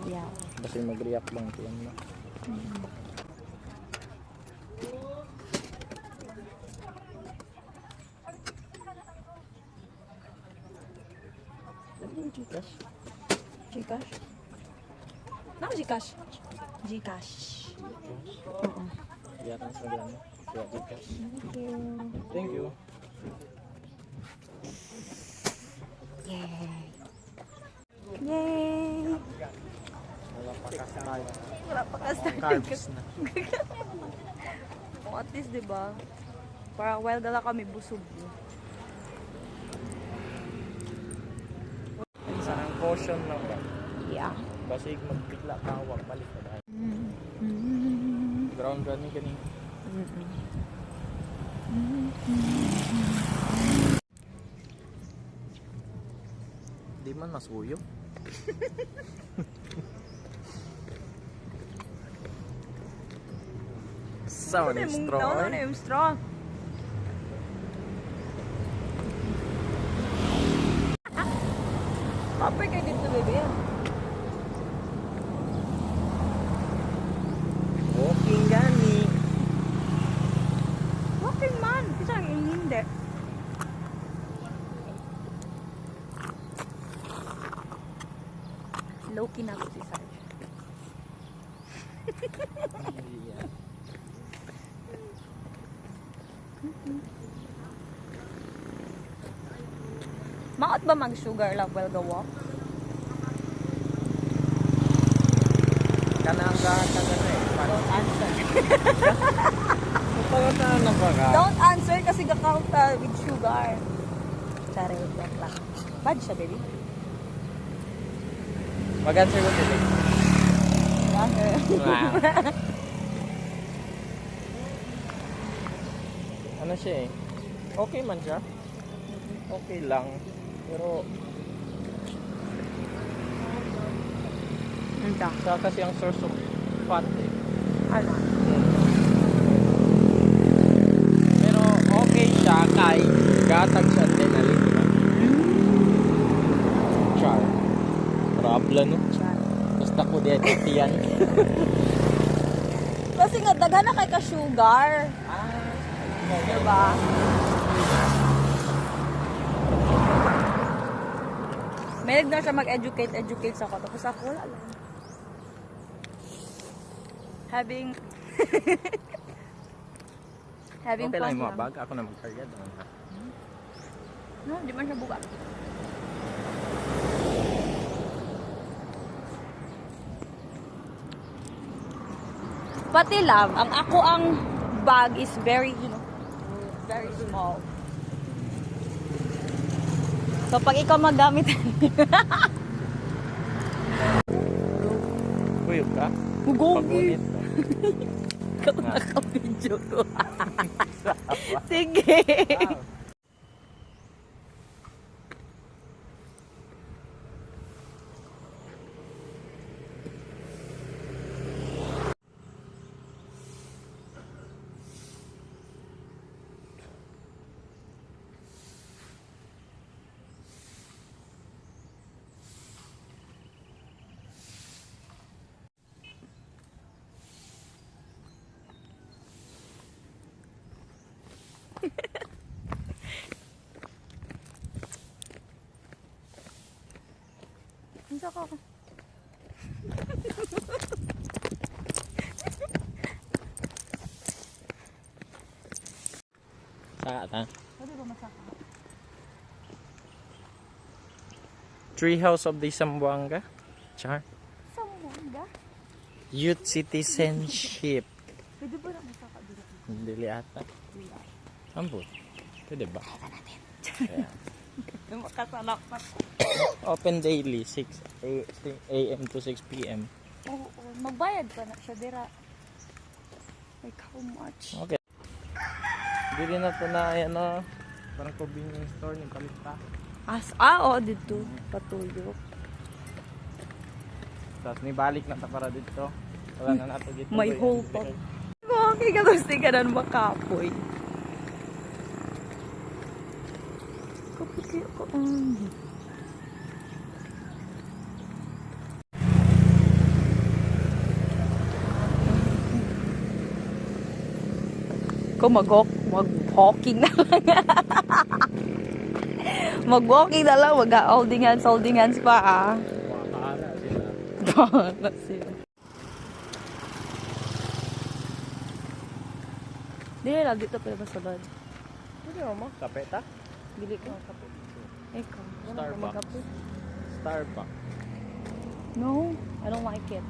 Yeah. Kasi mag-react lang ito yan. Gcash. Gcash? Ano Gcash? Gcash. Oo. Yata sa gano'n. Kaya Gcash. Thank you. Thank you. Yay! Yay! Wala pa kasal. Wala pa ka-start. Carbs na. Oh, at least, diba? Para while gala kami busog. Isang caution lang ba? Yeah. Basig magbigla ka, huwag balik ka dahil. Ground running kanina. Di man masuyo. Sound is strong. Ano na yung straw? Paper kayo dito, baby. Walking gani. Okay man. Kasi ang hindi. Low-key na ako si Sarge. Maot ba mag-sugar lang while go walk? Kanang gahan ka gano'n eh. Don't answer. Pagkatahan na ba ka? Don't answer kasi gakount with sugar. Sorry, wait lang. Bad siya, baby. Mag-answer ko sila. Ano siya eh? Okay man siya. Okay lang. Pero Ito. siya kasi ang source of fat eh. Ano? Pero okay siya kay gatag siya adrenaline. Char. Rabla no? Char. Basta ko di atiyan. Kasi nga, daga na kay ka-sugar. Diba? Mahilig na siya mag-educate sa ako. Tapos ako, wala lang. Having Okay lang fun yung mga bag. Ako na mag-carried. No, di man siya buka. Pati love, ang bag is very, very small. So pag ikaw magamit, Kuyog ka? Gugogi. Pagunit. Ikaw nakapidyo ko. Sige. Isa ka ako. Saka ta? Pwede ba masaka? Treehouse of the Zamboanga. Char. Sambuanga? Youth citizenship. Pwede ba na masaka dito? Hindi ata. Ambot. Pwede ba? Yeah. Makasalak pa. Open daily 6 a.m. to 6 p.m. Oo, magbayad pa na siya dira. Like how much? Okay. Hindi rin na ito na ano, parang convenience store ng kalita. Oo, dito. Patuyok. Tapos may balik na ta para dito. Wala na nato dito. May hole pa. Okay ka gusto ka na makapoy. Kapag ako. ko mag-walking na lang. Mag-walking na lang, mag-holding hands pa ah. Makakara sila. Bahala sila. Dili lang, dito pala masulod. Pwede mo, kape ta? Bili ko. Ikaw, wala ka Starbucks. mag-kape? Starbucks. No, I don't like it.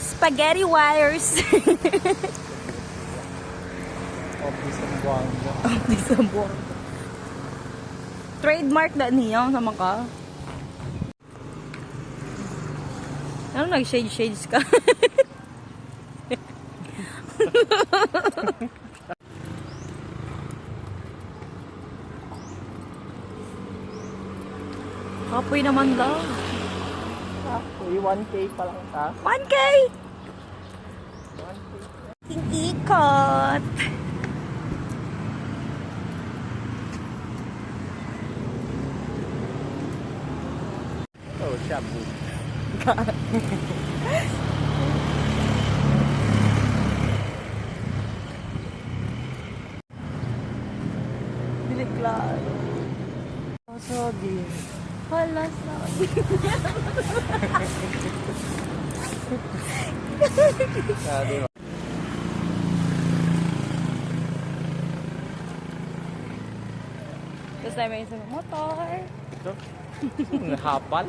Spaghetti wires. Office ng Buanga. Di sa buwan. Trademark na niya sa maka. Ano nag-shades ka? Kapoy naman lang. Uy, 1K pa lang ta. 1K! 1K. Ikot! Oh, shabu. Biliklan. Sabi. Hala, sabi. Sabi ba? Tapos tayo may isang motor. Ito? Hapal?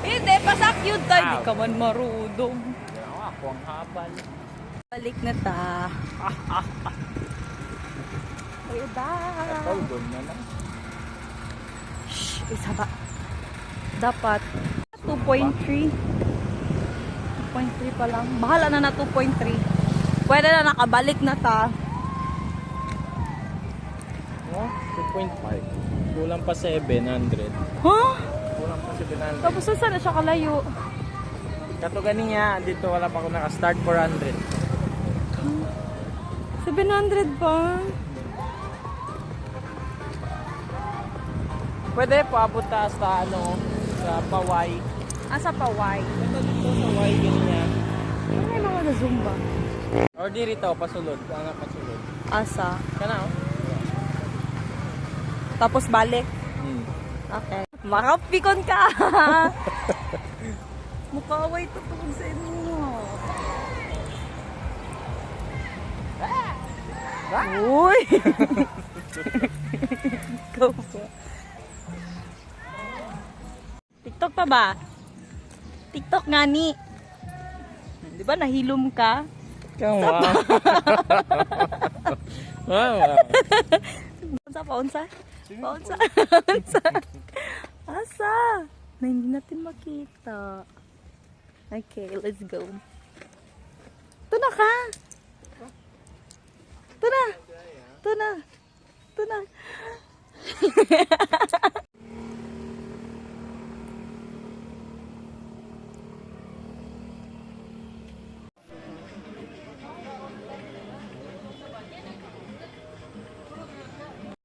Hindi, pasak yun tayo. Di Ow. ka man marudong. Ako ang habal. Balik na ta. Tayo da. Ito, doon na lang. Shh, isa ba? Dapat 2.3. 2.3 pa lang. Bahala na na 2.3. Pwede na nakabalik na ta. Oh, 2.5. Kulang pa 700. Huh? Kulang pa 700. Tapos saan na siya kalayo? Kato niya, dito wala pa ako naka-start 400. 700 pa. Pwede paabot ta sa ano, sa Paway. Asa pa why? Ito dito sa Paway, ganyan. Ano may mga na Zumba? Or di rito, pasulod. Anak pasulod. Asa? Kana oh. Tapos balik? Okay. Makapikon ka! Mukaway tutugod sa inyo. Uy! Ikaw ba? TikTok pa ba? TikTok nga ni. Di ba nahilom ka? Kama. Wow. Paunsa, paunsa? Paunsa? Paunsa? Asa? Na hindi natin makita. Okay, let's go. Ito na ka. Ito na. Ito na. Ito na.